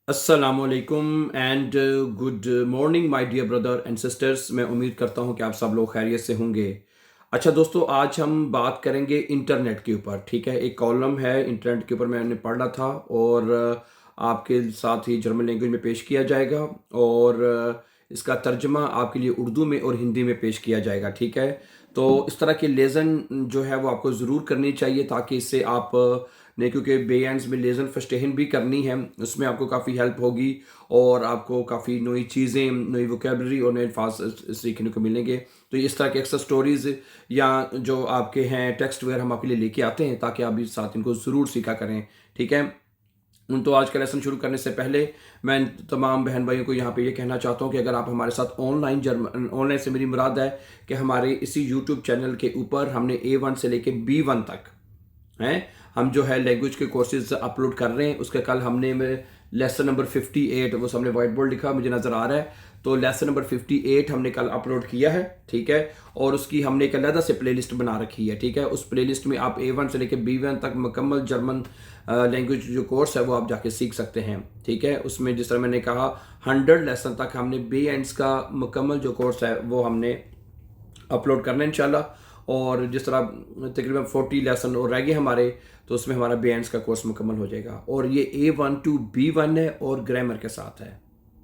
अस्सलामुअलैकुम and good morning my dear brother and sisters. मैं उम्मीद करता हूं कि आप सब लोग खैरियत से होंगे। अच्छा दोस्तों, आज हम बात करेंगे इंटरनेट के ऊपर। ठीक है, एक कॉलम है इंटरनेट के ऊपर, मैंने पढ़ा था और आपके साथ ही जर्मन लैंग्वेज में पेश किया जाएगा और इसका तर्जमा आपके लिए उर्दू में और हिंदी में पेश किया जाएगा। ठीक है, तो इस तरह के लेज़न जो है वो आपको ज़रूर करनी चाहिए ताकि इससे आप नहीं, क्योंकि बेयंस में लेज़न फस्टेहन भी करनी है, उसमें आपको काफ़ी हेल्प होगी और आपको काफ़ी नई चीज़ें, नई वोकेबलरी और नए अल्फाज सीखने को मिलेंगे। तो इस तरह के अक्सर स्टोरीज़ या जो आपके हैं टेक्स्ट वगैरह हम आपके लिए लेके आते हैं ताकि आप भी साथ इनको ज़रूर सीखा करें। ठीक है, तो आज का लेसन शुरू करने से पहले मैं तमाम बहन भाइयों को यहाँ पे ये कहना चाहता हूँ कि अगर आप हमारे साथ ऑनलाइन से मेरी मुराद है कि हमारे इसी यूट्यूब चैनल के ऊपर हमने A1 से लेके B1 तक हैं, हम जो है लैंग्वेज के कोर्सेज अपलोड कर रहे हैं। उसके कल हमने लेसन नंबर 58, वो सामने वाइट बोर्ड लिखा मुझे नज़र आ रहा है, तो लेसन नंबर 58 हमने कल अपलोड किया है। ठीक है, और उसकी हमने एक अलग से प्लेलिस्ट बना रखी है। ठीक है, उस प्लेलिस्ट में आप A1 से लेकर B1 तक मुकम्मल जर्मन लैंग्वेज जो कोर्स है वो आप जाके सीख सकते हैं। ठीक है, उसमें जिस तरह मैंने कहा 100 लेसन तक हमने बी एंड्स का मुकम्मल जो कोर्स है वो हमने अपलोड करना है इंशाल्लाह। और जिस तरह तकरीबन 40 लेसन और रह गए हमारे, तो उसमें हमारा B1 का कोर्स मुकम्मल हो जाएगा और ये A1 to B1 है और ग्रामर के साथ है।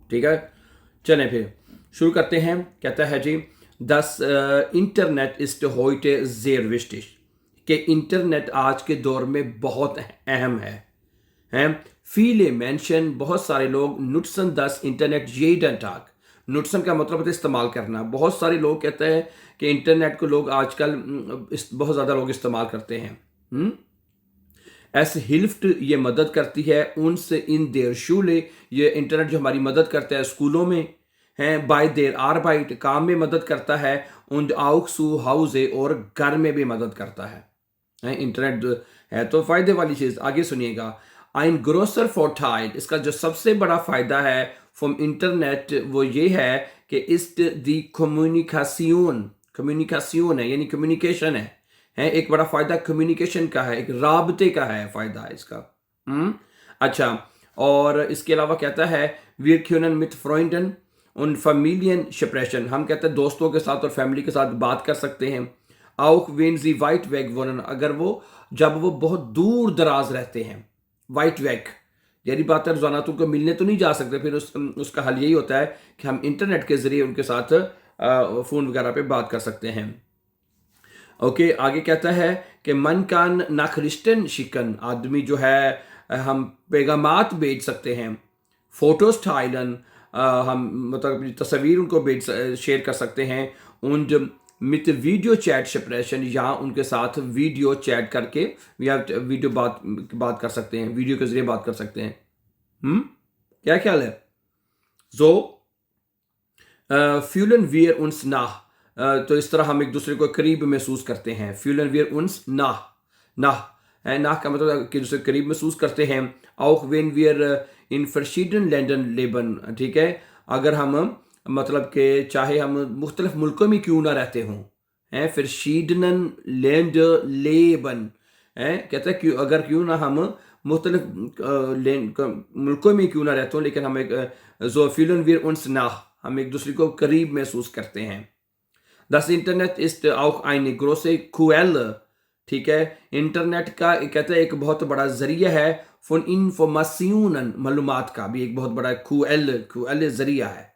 ठीक है, चलें फिर शुरू करते हैं। कहता है जी, दस internet east heute sehr wichtig, कि इंटरनेट आज के दौर में बहुत अहम है। viele Menschen, बहुत सारे लोग, nutzen das Internet jeden Tag। नुटसन का मतलब होता है इस्तेमाल करना। बहुत सारे लोग कहते हैं कि इंटरनेट को लोग आजकल बहुत ज़्यादा लोग इस्तेमाल करते हैं। एस हिल्फ्ट, ये मदद करती है उनसे इन देर शूले, ये इंटरनेट जो हमारी मदद करता है स्कूलों में हैं। बाय देर आरबाइट, काम में मदद करता है। उन आउक्सू हाउसे, और घर में भी मदद करता है। इंटरनेट है तो फ़ायदे वाली चीज़। आगे सुनिएगा, ein großer Vorteil, इसका जो सबसे बड़ा फ़ायदा है फ्रॉम इंटरनेट वो ये है कि ist die Kommunikation, कम्युनिकेशन है यानी कम्युनिकेशन है। एक बड़ा फ़ायदा कम्युनिकेशन का है, एक राबते का है फ़ायदा इसका। अच्छा, और इसके अलावा कहता है wir können mit Freunden und Familien sprechen, हम कहते हैं दोस्तों के साथ और फैमिली के साथ बात कर सकते हैं। auch wenn sie weit weg wohnen, अगर वो जब वो बहुत दूर दराज रहते हैं। वाइट वेक यानी बात है रोजाना तो उनको मिलने तो नहीं जा सकते, फिर उसका हल यही होता है कि हम इंटरनेट के ज़रिए उनके साथ फ़ोन वगैरह पे बात कर सकते हैं। ओके, आगे कहता है कि मन कान नाखरिस्टन शिकन, आदमी जो है हम पैगामात भेज सकते हैं। फ़ोटोज़ टाइलन, हम मतलब तस्वीर उनको शेयर कर सकते हैं। उन मित वीडियो चैट सेपरेशन, या उनके साथ वीडियो चैट करके या वीडियो बात कर सकते हैं, वीडियो के ज़रिए बात कर सकते हैं। क्या ख्याल है? जो फ्यूलन वियर उन्स नाह, तो इस तरह हम एक दूसरे को करीब महसूस करते हैं। फ्यूलन वियर उन्स नाह, नाह का मतलब कि दूसरे करीब महसूस करते हैं। auch wenn wir in verschiedenen Ländern leben, ठीक है, अगर हम मतलब कि चाहे हम मुख्तलिफ मुल्कों में क्यों ना रहते हों, हैं verschiedenen Länder leben, हैं कहते हैं क्यों, अगर क्यों ना हम मुख्तलिफ मुल्कों में क्यों ना रहते हों, लेकिन हम एक so fühlen wir uns nach, हम एक दूसरे को करीब महसूस करते हैं। Das Internet ist auch eine große Quelle, ठीक है, इंटरनेट का कहते हैं एक बहुत बड़ा जरिया है। फॉर इंफॉर्मेशन, मालूमात का भी एक बहुत बड़ा क्यूएल जरिया है।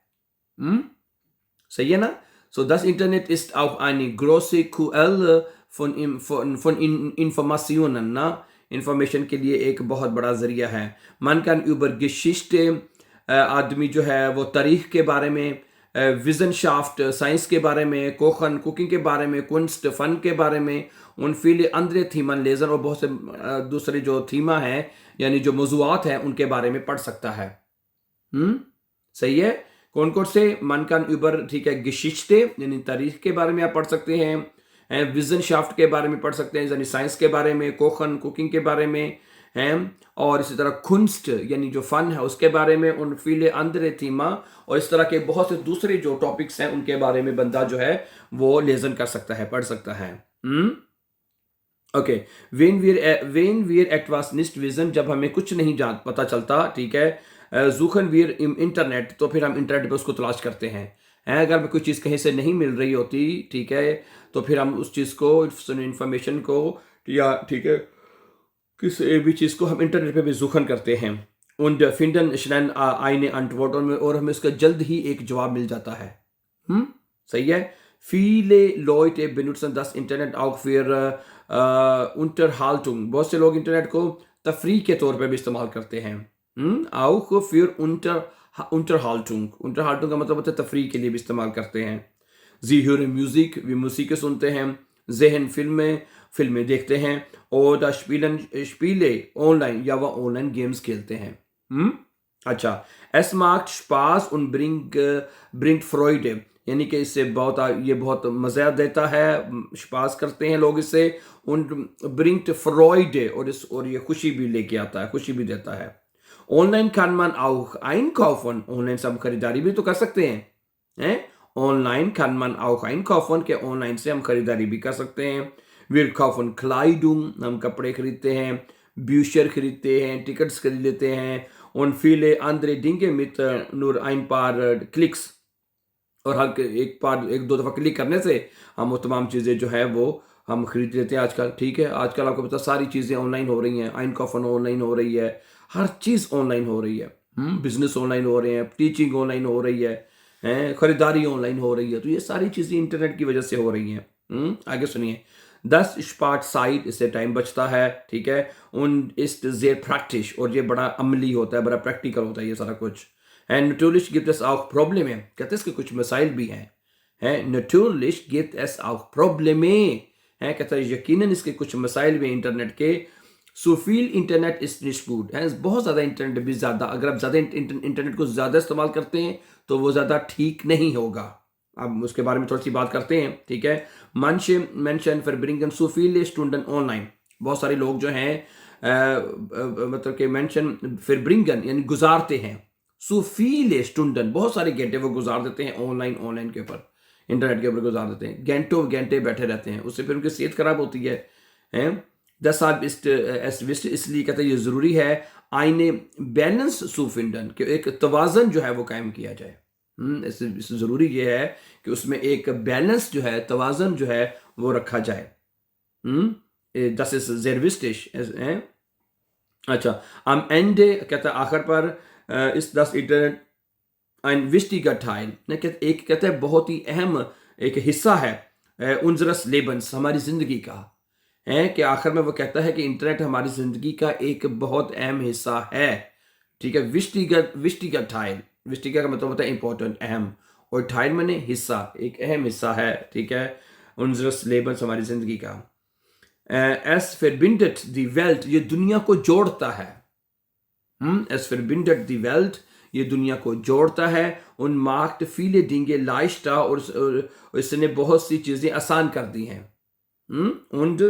सही है ना? सो das Internet ist auch eine große Quelle von Informationen, ना, इंफॉर्मेशन के लिए एक बहुत बड़ा जरिया है। मन kann über Geschichte, आदमी जो है वो तारीख के बारे में, विजनशाफ्ट साइंस के बारे में, कोखन कुकिंग के बारे में, कुंस्ट फन के बारे में, उन फील अंदर थीमन लेज़र और बहुत से दूसरे जो थीमा हैं यानी जो मौज़ूआत हैं उनके बारे में पढ़ सकता है। सही है? कौन कौन से? मन कान ऊबर, ठीक है, गिशिश्ते यानी तारीख के बारे में आप पढ़ सकते हैं। विजनशाफ्ट के बारे में पढ़ सकते हैं यानी साइंस के बारे में, कोखन कुकिंग के बारे में हैं, और इसी तरह खुन्स्ट यानी जो फन है उसके बारे में, उन फीले अंदर थीमा, और इस तरह के बहुत से दूसरे जो टॉपिक्स हैं उनके बारे में बंदा जो है वो लेज़न कर सकता है, पढ़ सकता है। ओके, वेन वीर एटवास निस्ट विजन, जब हमें कुछ नहीं पता चलता, ठीक है, ज़ूखन वीर इम इंटरनेट, तो फिर हम इंटरनेट पे उसको तलाश करते हैं। अगर हमें कोई चीज़ कहीं से नहीं मिल रही होती, ठीक है, तो फिर हम उस चीज़ को, इन्फॉर्मेशन को, या ठीक है, किसी भी चीज़ को हम इंटरनेट पे भी ज़ूखन करते हैं। Und finden schnell eine Antwort, और हमें उसका जल्द ही एक जवाब मिल जाता है। सही है। Viele Leute benutzen das Internet auch für Unterhaltung. बहुत से लोग इंटरनेट को तफरीह के तौर पे भी इस्तेमाल करते हैं। Auch für Unterhaltung. Unterhaltung का मतलब होता है तफरीह के लिए भी इस्तेमाल करते हैं। Sie hören Musik, वे मूसीक़ी सुनते हैं। Sehen फिल्में देखते हैं। और Spiele online, या वह ऑनलाइन गेम्स खेलते हैं। अच्छा, es macht Spaß und bringt Freude, यानी कि इससे ये बहुत मज़ा देता है, स्पास करते हैं लोग इससे, und bringt Freude, और ये खुशी भी लेके आता है, खुशी भी देता है। Online kann man auch einkaufen, online से हम खरीदारी भी तो कर सकते हैं। Online kann man auch einkaufen, के ऑनलाइन से हम खरीदारी भी कर सकते हैं। Wir kaufen Kleidung, हम कपड़े खरीदते हैं। Bücher खरीदते हैं, टिकट्स खरीद लेते हैं। Und viele andere Dinge mit nur ein paar Klicks, और हर एक दो दफ़ा क्लिक करने से हम वो तमाम चीज़ें जो है वो हम खरीद लेते हैं आजकल। ठीक है, आजकल आपको पता सारी चीज़ें ऑनलाइन हो रही हैं। आइनकॉफन ऑनलाइन हो रही है, हर चीज़ ऑनलाइन हो रही है। बिजनेस ऑनलाइन हो रहे हैं, टीचिंग ऑनलाइन हो रही है, खरीदारी ऑनलाइन हो रही है। तो ये सारी चीज़ें इंटरनेट की वजह से हो रही हैं। आगे सुनिए। 10 स्पार्ट साइट, इससे टाइम बचता है। ठीक है। उन इस ज़ेर प्रैक्टिस, और ये बड़ा अमली होता है, बड़ा प्रैक्टिकल होता है ये सारा कुछ। And natürlich gibt es auch Probleme, कहते हैं इसके कुछ मसाइल भी हैं। natürlich gibt es auch Probleme, कहता है यकीनन इसके कुछ मसाइल भी हैं इंटरनेट के। so viel internet is nicht gut, बहुत ज़्यादा इंटरनेट भी ज़्यादा, अगर आप ज़्यादा इंटरनेट को ज़्यादा इस्तेमाल करते हैं तो वो ज़्यादा ठीक नहीं होगा। अब उसके बारे में थोड़ी सी बात करते हैं। ठीक है। manche Menschen verbringen so viele Stunden online, बहुत सारे लोग जो हैं मतलब कि Menschen verbringen यानी गुजारते हैं, so viele Stunden, बहुत सारे घंटे वो गुजार देते हैं ऑनलाइन के ऊपर, इंटरनेट के ऊपर गुजार देते हैं, घंटे बैठे रहते हैं। उससे फिर उनकी सेहत खराब होती है। 10 साल इसलिए कहते हैं ये ज़रूरी है eine Balance zu finden, कि एक तवाज़न जो है वो कायम किया जाए। इससे ज़रूरी ये है कि उसमें एक बैलेंस जो है, तवाज़न जो है वो रखा जाए। das ist sehr wichtig। अच्छा, am Ende कहता है आखिर पर ist das Internet ein wichtiger Teil, एक कहता है बहुत ही अहम एक हिस्सा है unseres Lebens, हमारी ज़िंदगी का है। कि आखिर में वो कहता है कि इंटरनेट हमारी ज़िंदगी का एक बहुत अहम हिस्सा है। ठीक है। wichtiger Teil, wichtiger का मतलब होता है इम्पोर्टेंट, अहम, और Teil माने हिस्सा, एक अहम हिस्सा है। ठीक है। unseres Lebens, हमारी ज़िंदगी का। es verbindet die Welt, ये दुनिया को जोड़ता है। es verbindet die Welt, ये दुनिया को जोड़ता है। und macht viele Dinge leichter, और इसने बहुत सी चीज़ें आसान कर दी हैं। und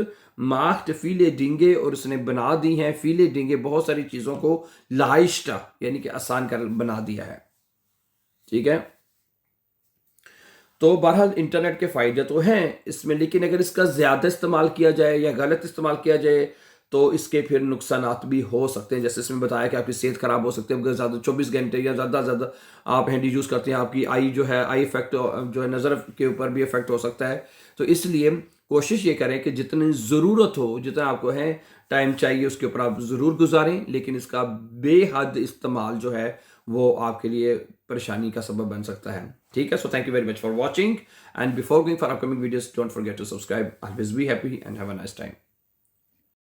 macht viele Dinge, और उसने बना दी हैं viele Dinge, बहुत सारी चीज़ों को leichter यानी कि आसान कर बना दिया है। ठीक है। तो बहरहाल इंटरनेट के फ़ायदे तो हैं इसमें, लेकिन अगर इसका ज़्यादा इस्तेमाल किया जाए या गलत इस्तेमाल किया जाए तो इसके फिर नुकसानात भी हो सकते हैं। जैसे इसमें बताया कि आपकी सेहत ख़राब हो सकती है अगर ज़्यादा 24 घंटे या ज़्यादा आप हैंडी यूज़ करते हैं। आपकी आई जो है, आई इफ़ेक्ट जो है, नज़र के ऊपर भी इफ़ेक्ट हो सकता है। तो इसलिए कोशिश ये करें कि जितनी ज़रूरत हो, जितना आपको है टाइम चाहिए, उसके ऊपर आप ज़रूर गुजारें, लेकिन इसका बेहद इस्तेमाल जो है वो आपके लिए परेशानी का सबब बन सकता है। ठीक है। So thank you very much for watching, and before going for upcoming videos don't forget to subscribe. Always be happy and have a nice time.